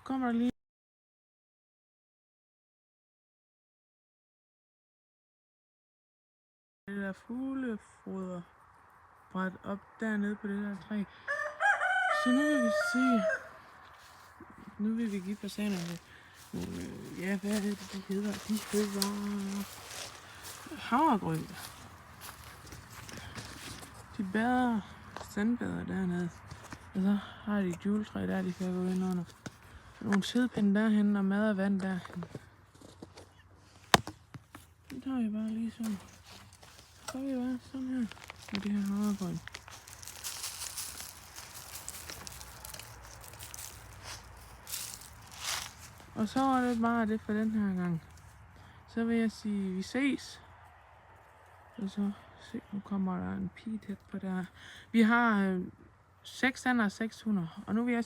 kommer der lige det der fuglefoder bræt op dernede på det der træ. Så nu vil vi se. Nu vil vi give fasanerne nogle, ja, hvad er det, de hedder? De hedder havregryn. De bader, sandbader dernede. Og så har de et juletræ der, de kan gå ind under. Nogle sædepinde derhen og mad og vand derhen. Det tager vi bare lige sådan. Så gør vi bare sådan her med det her havregryn. Og så var det bare det for den her gang. Så vil jeg sige, vi ses. Og så se, nu kommer der en pige tæt på der. Vi har 6 hander og 6 hunder. Og nu vil jeg